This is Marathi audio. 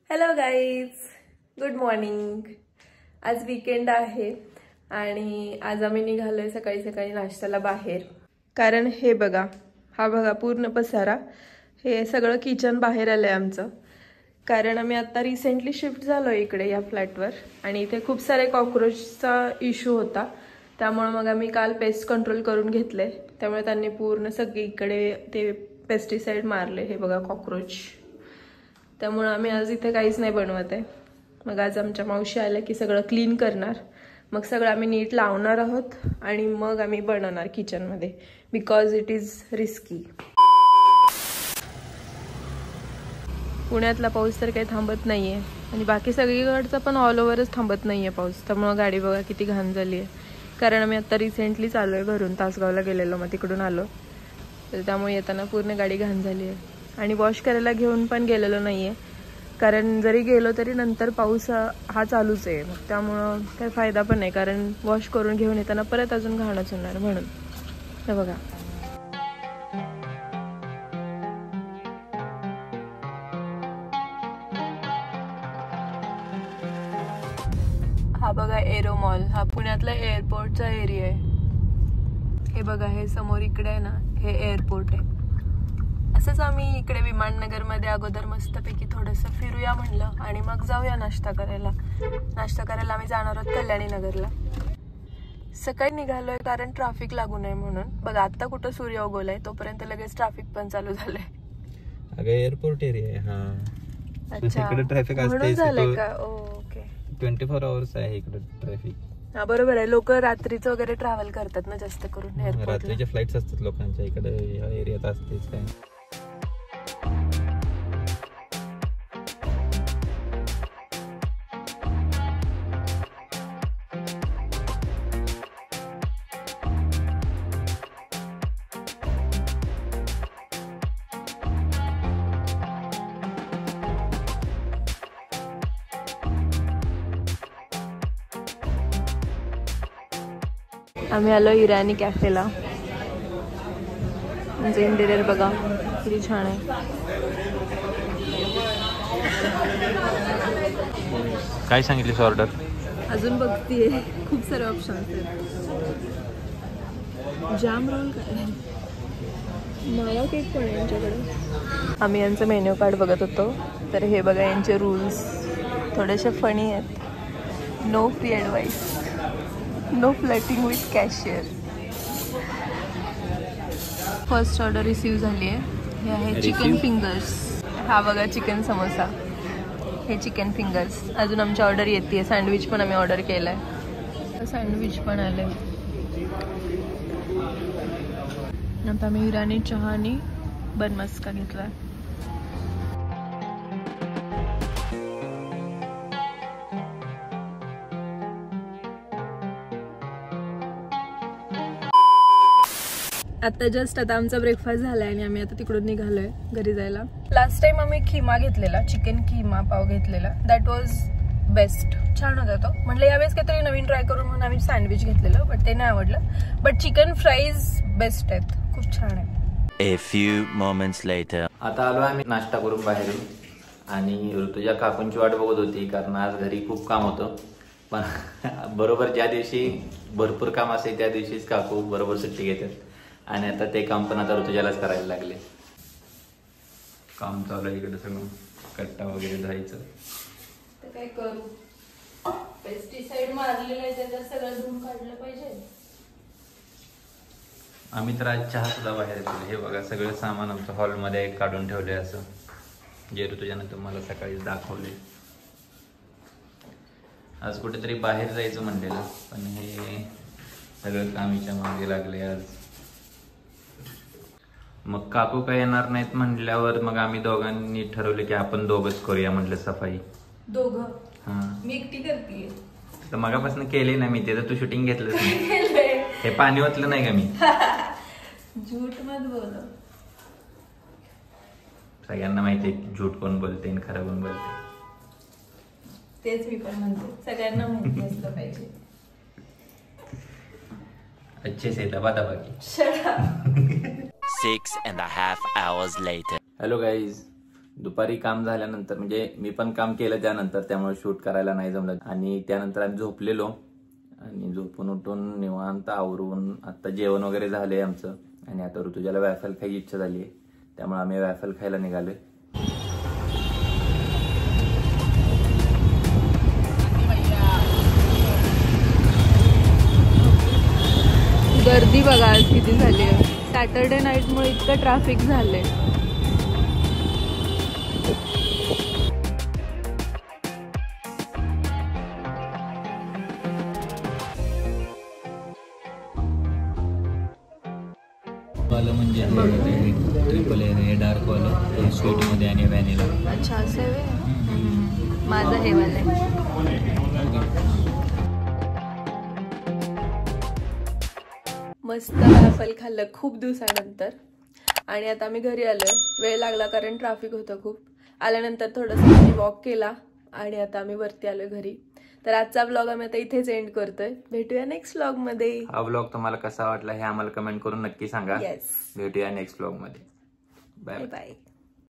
Hello guys, good morning. आज वीकेंड आहे आणि आज आम्ही निघालोय सकाळी सकाळी नाश्त्याला बाहेर. कारण हे बघा, हा बघा पूर्ण पसारा, हे सगळं किचन बाहेर आलंय आमचं. कारण आम्ही आता रिसेंटली शिफ्ट झालो इकडे या फ्लॅटवर आणि इथे खूप सारे कॉक्रोचचा इश्यू होता. त्यामुळे मग आम्ही काल पेस्ट कंट्रोल करून घेतले. त्यामुळे त्यांनी पूर्ण सगळीकडे ते पेस्टिसाइड मारले. हे बघा कॉक्रोच. त्यामुळे आम्ही आज इथे काहीच नाही बनवत आहे. मग आज आमच्या मावशी आल्या की सगळं क्लीन करणार. मग सगळं आम्ही नीट लावणार आहोत आणि मग आम्ही बनवणार किचनमध्ये, बिकॉज इट इज रिस्की. पुण्यातला पाऊस तर काही थांबत नाही आहे आणि बाकी सगळीकडचा पण ऑल ओव्हरच थांबत नाही आहे पाऊस. त्यामुळं गाडी बघा किती घाण झाली आहे. कारण आम्ही आत्ता रिसेंटली चालू आहे घरून, तासगावला गेलेलो, मग तिकडून आलो. तर त्यामुळे येताना पूर्ण गाडी घाण झाली आहे. आणि वॉश करायला घेऊन पण गेलेलो नाही आहे, कारण जरी गेलो तरी नंतर पाऊस हा चालूच आहे. मग त्यामुळं काही फायदा पण नाही, कारण वॉश करून घेऊन येताना परत अजून घाणच होणार. म्हणून हे बघा, हा बघा एरो मॉल. हा पुण्यातला एअरपोर्टचा एरिया आहे. हे बघा, हे समोर इकडे आहे ना, हे एअरपोर्ट आहे. असंच आम्ही इकडे विमाननगरमध्ये अगोदर मस्तपैकी थोडंसं फिरूया म्हणलं आणि मग जाऊया नाश्ता करायला. नाश्ता करायला आम्ही जाणार आहोत कल्याणी नगरला. सकाळी निघालोय कारण ट्रॅफिक लागू नये म्हणून. बघा आता कुठं सूर्य उगवलाय, तोपर्यंत लगेच ट्रॅफिक पण चालू झालंय. अगं एअरपोर्ट एरिया आहे हा. अच्छा, इकडे ट्रॅफिक असते झालंय का? ओके, 24 आवर्स आहे इकडे ट्रॅफिक. हा बरोबर आहे. लोक रात्रीचं वगैरे ट्रॅव्हल करतात ना जास्त करून एअरपोर्टला. रात्रीच्या फ्लाईट्स असतात लोकांच्या इकडे, या एरियात असतेच काय. आम्ही आलो इराणी कॅफेला. म्हणजे इंटेरियर बघा किती छान आहे. काय सांगितलीस ऑर्डर? अजून बघतीये, खूप सारे ऑप्शन्स आहेत. जाम रोल काय, मावा केक पण आहे यांच्याकडे. आम्ही यांचं मेन्यू कार्ड बघत होतो, तर हे बघा यांचे रूल्स थोडेसे फनी आहेत. No free advice, no flirting with cashier. First order receive झाली आहे. हे आहे चिकन फिंगर्स. हा बघा चिकन समोसा, हे चिकन फिंगर्स. अजून आमची ऑर्डर येते. सँडविच पण आम्ही ऑर्डर केलं आहे. सँडविच पण आलं आहे. आता आम्ही इराणी चहा आणि बन मस्का घेतला आहे. आता जस्ट आता आमचा ब्रेकफास्ट झालाय आणि आम्ही आता तिकडून निघालोय घरी जायला. लास्ट टाइम आम्ही खिमा घेतलेला, चिकन खिमा पाव घेतलेला. दॅट वॉज बेस्ट, छान होता तो. म्हटलं यावेळेस काहीतरी नवीन ट्राय करून म्हणून आम्ही सँडविच घेतलेलं, बट ते नाही आवडलं. बट चिकन फ्राईज बेस्ट आहेत, खूप छान आहे. A few moments later. आता आलो आम्ही नाश्ता करून बाहेरून आणि ऋतुजा काकूंची वाट बघत होती, कारण आज घरी खूप काम होतं. पण बरोबर ज्या दिवशी भरपूर काम असेल त्या दिवशीच काकू बरोबर सुट्टी घेतात आणि आता ते काम पण आता ऋतुजालाच करायला लागले. काम चालू आहे इकडे, सगळं कट्टा वगैरे धुवायचं. तर काय करू, पेस्टिसाइड मारलेलं आहे, त्याच्यात सगळं धुवून काढलं पाहिजे. आम्ही तर आज चहा सुद्धा बाहेर केलं. हे बघा सगळं सामान आमचं हॉलमध्ये काढून ठेवले, असं जे ऋतुजाने तुम्हाला सकाळीच दाखवले. आज कुठेतरी बाहेर जायचं म्हणलेलं, पण हे सगळं कामीच्या मागे लागले आज. मग काकू काय येणार नाहीत म्हटल्यावर मग आम्ही दोघांनी ठरवले की आपण दोघंच करूया म्हटलं सफाई. दोघं? हा, मी एकटी करते. तर मगापासून केले ना मी, ते तर तू शूटिंग घेतलंच नाही. हे पाणी ओतलं नाही का मी? झूट मत बोल. सगळ्यांना माहिती आहे झूट कोण बोलते आणि खरं कोण बोलते. तेच मी पण म्हणते, सगळ्यांना माहिती असलं पाहिजे. अच्छे से दबा दबा के. 6.5 hours later. हॅलो गाईज, दुपारी काम झाल्यानंतर म्हणजे मी पण काम केलं त्यानंतर, त्यामुळे शूट करायला नाही जमलं. आणि त्यानंतर आम्ही झोपलेलो आणि झोपून उठून निवांत आवरून आता जेवण वगैरे झालंय आमचं. आणि आता ऋतुजाला वॅफल खायची इच्छा झाली आहे, त्यामुळे आम्ही वॅफल खायला निघालोय. गर्दी बघा आज किती झाली आहे. सॅटर्डे नाईटमुळे इतकं ट्रॅफिक झालंय. वालं म्हणजे ट्रिपल आहे, डार्क वालं स्वीट मध्ये आणि व्हॅनिला. अच्छा असं आहे. माझं हे वालं मस्त वॅफल खाल्लं खूप दिवसानंतर. आणि आता आम्ही घरी आलोय. वेळ लागला कारण ट्रॅफिक होतं खूप. आल्यानंतर थोडंसं वॉक केला आणि आता आम्ही वरती आलोय घरी. तर आजचा व्लॉग आम्ही आता इथेच एंड करतोय. भेटूया नेक्स्ट व्लॉग मध्ये. हा व्लॉग तुम्हाला कसा वाटला हे आम्हाला कमेंट करून नक्की सांगा. येस, भेटूया नेक्स्ट व्लॉग मध्ये. Bye bye.